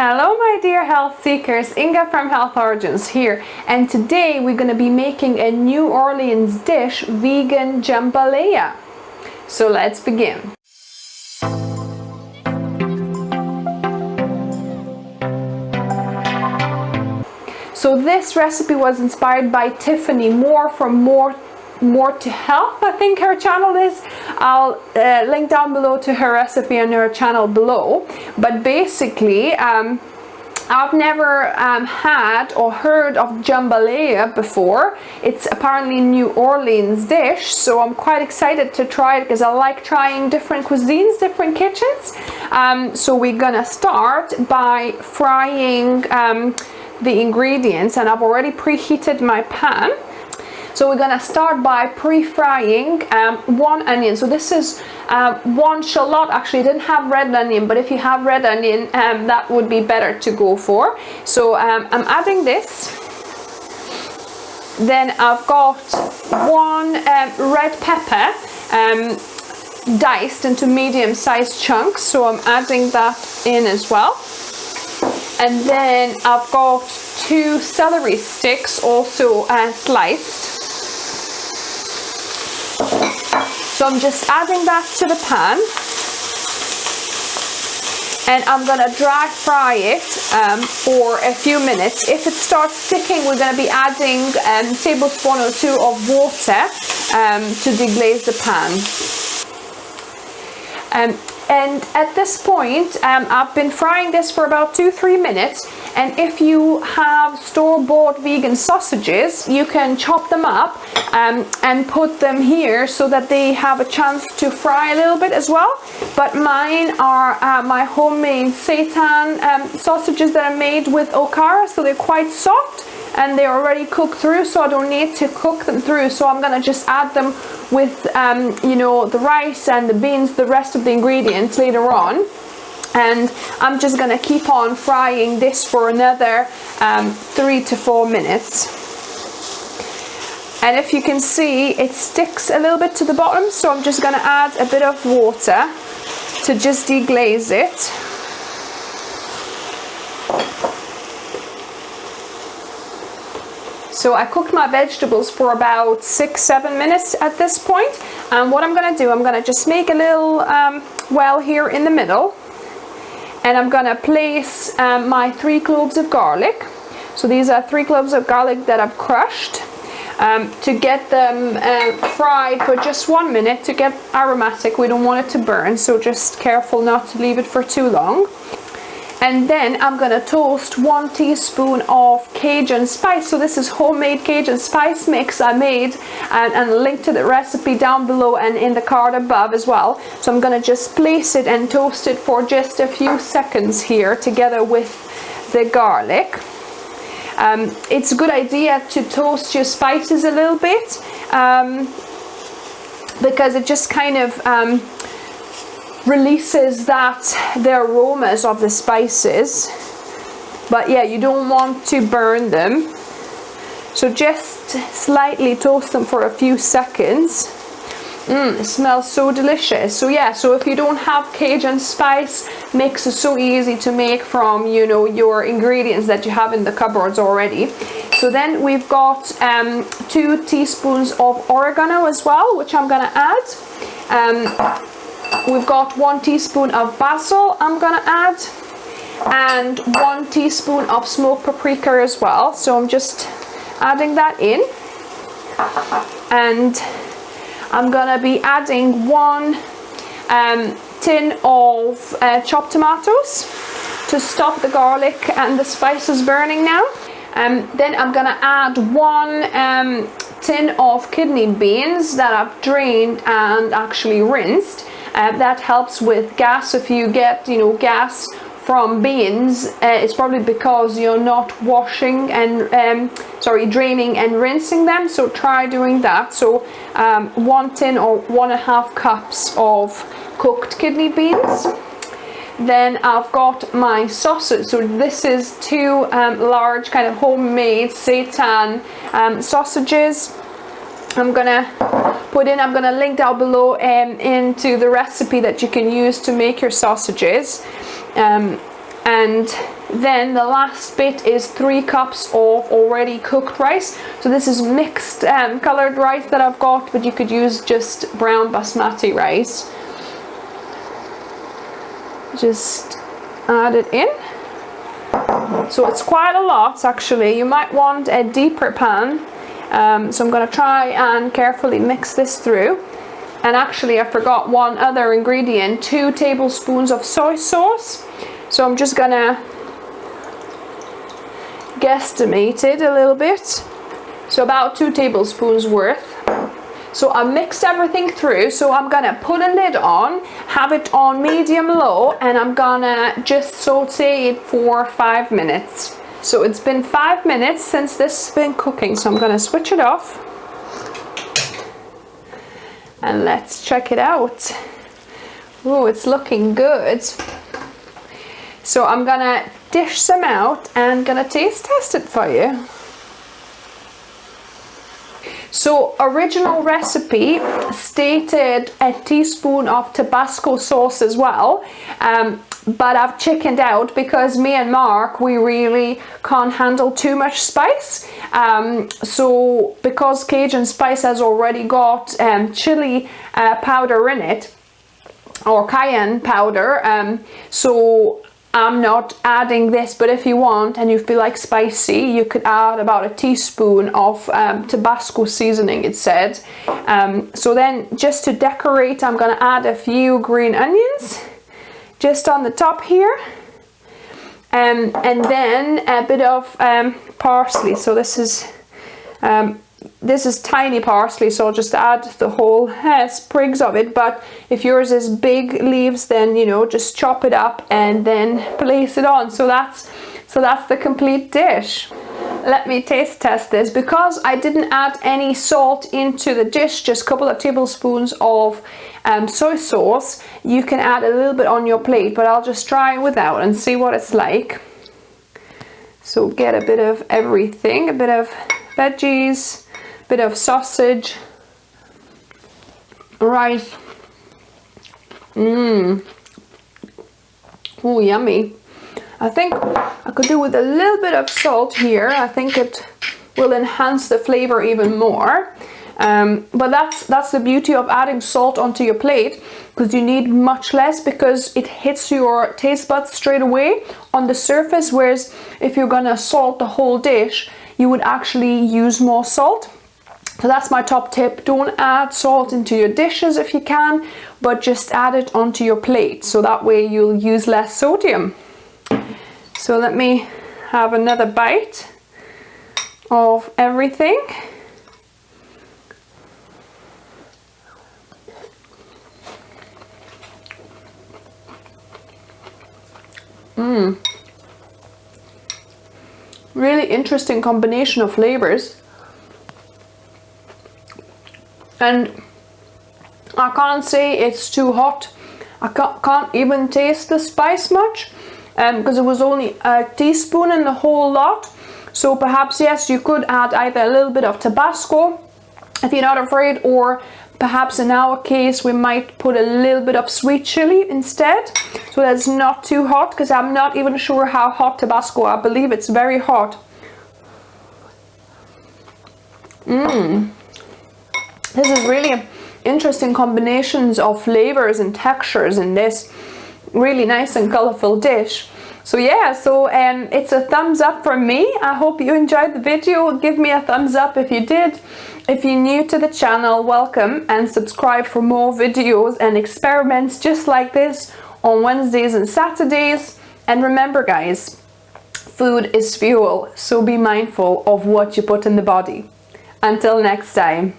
Hello my dear health seekers, Inga from Health Origins here, and today we're going to be making a New Orleans dish, vegan jambalaya. So let's begin. So this recipe was inspired by Tiffany Moore from More to Health, I think her channel is. I'll link down below to her recipe on her channel below. But basically, I've never had or heard of jambalaya before. It's apparently a New Orleans dish, so I'm quite excited to try it because I like trying different cuisines, different kitchens. So we're gonna start by frying the ingredients, and I've already preheated my pan. So we're gonna start by pre-frying one onion. So this is one shallot. Actually, I didn't have red onion, but if you have red onion, that would be better to go for. So I'm adding this. Then I've got one red pepper diced into medium-sized chunks. So I'm adding that in as well. And then I've got two celery sticks also sliced. So I'm just adding that to the pan, and I'm gonna dry fry it for a few minutes. If it starts sticking, we're gonna be adding a tablespoon or two of water to deglaze the pan. And at this point, I've been frying this for about 2-3 minutes. And if you have store-bought vegan sausages, you can chop them up and put them here so that they have a chance to fry a little bit as well. But mine are my homemade Seitan sausages that are made with okara, so they're quite soft and they're already cooked through, so I don't need to cook them through. So I'm gonna just add them with you know, the rice and the beans, the rest of the ingredients later on. And I'm just gonna keep on frying this for another 3 to 4 minutes. And if you can see, it sticks a little bit to the bottom, so I'm just gonna add a bit of water to just deglaze it. So I cooked my vegetables for about 6-7 minutes at this point. And what I'm gonna do, I'm gonna just make a little well here in the middle. And I'm gonna place my 3 cloves of garlic. So these are 3 cloves of garlic that I've crushed to get them fried for just 1 minute to get aromatic. We don't want it to burn, so just careful not to leave it for too long. And then I'm gonna toast 1 teaspoon of Cajun Spice. So this is homemade Cajun Spice mix I made, and link to the recipe down below and in the card above as well. So I'm gonna just place it and toast it for just a few seconds here together with the garlic. It's a good idea to toast your spices a little bit because it just kind of releases the aromas of the spices. But yeah, you don't want to burn them, so just slightly toast them for a few seconds. It smells so delicious. So yeah, so if you don't have Cajun Spice mix, is so easy to make from, you know, your ingredients that you have in the cupboards already. So then we've got 2 teaspoons of oregano as well, which I'm gonna add. We've got 1 teaspoon of basil I'm gonna add, and 1 teaspoon of smoked paprika as well. So I'm just adding that in, and I'm gonna be adding 1 tin of chopped tomatoes to stop the garlic and the spices burning now. Then I'm gonna add 1 tin of kidney beans that I've drained and actually rinsed. That helps with gas. If you get, you know, gas from beans, it's probably because you're not washing and draining and rinsing them. So try doing that. So 1 tin or 1.5 cups of cooked kidney beans. Then I've got my sausage. So this is 2 large kind of homemade Seitan sausages. I'm gonna link down below into the recipe that you can use to make your sausages. And Then the last bit is 3 cups of already cooked rice. So this is mixed colored rice that I've got, but you could use just brown basmati rice. Just add it in. So it's quite a lot actually. You might want a deeper pan. So I'm going to try and carefully mix this through. And actually I forgot one other ingredient, 2 tablespoons of soy sauce. So I'm just going to guesstimate it a little bit. So about 2 tablespoons worth. So I mixed everything through, so I'm gonna put a lid on, have it on medium-low, and I'm gonna just saute it for 5 minutes. So it's been 5 minutes since this has been cooking, so I'm gonna switch it off. And let's check it out. Oh, it's looking good. So I'm gonna dish some out and gonna taste test it for you. So original recipe stated a teaspoon of Tabasco sauce as well, but I've chickened out because me and Mark, we really can't handle too much spice. So because Cajun Spice has already got chili powder in it, or cayenne powder, so I'm not adding this, but if you want and you feel like spicy, you could add about a teaspoon of Tabasco seasoning, it said. So then just to decorate, I'm going to add a few green onions just on the top here, and then a bit of parsley. So this is tiny parsley, so I'll just add the whole sprigs of it, but if yours is big leaves, then you know, just chop it up and then place it on. So that's the complete dish. Let me taste test this. Because I didn't add any salt into the dish, just a couple of tablespoons of soy sauce, you can add a little bit on your plate, but I'll just try it without and see what it's like. So get a bit of everything, a bit of veggies, bit of sausage, rice. Oh, yummy. I think I could do with a little bit of salt here. I think it will enhance the flavor even more. But that's the beauty of adding salt onto your plate, because you need much less, because it hits your taste buds straight away on the surface, whereas if you're gonna salt the whole dish, you would actually use more salt. So that's my top tip. Don't add salt into your dishes if you can, but just add it onto your plate, so that way you'll use less sodium. So let me have another bite of everything. Really interesting combination of flavors. And I can't say it's too hot. I can't even taste the spice much, because it was only a teaspoon in the whole lot. So perhaps, yes, you could add either a little bit of Tabasco if you're not afraid, or perhaps in our case we might put a little bit of sweet chili instead, so that's not too hot, because I'm not even sure how hot Tabasco, I believe it's very hot. This is really interesting combinations of flavors and textures in this really nice and colorful dish. So yeah, so it's a thumbs up from me. I hope you enjoyed the video. Give me a thumbs up if you did. If you're new to the channel, welcome, and subscribe for more videos and experiments just like this on Wednesdays and Saturdays. And remember guys, food is fuel, so be mindful of what you put in the body. Until next time.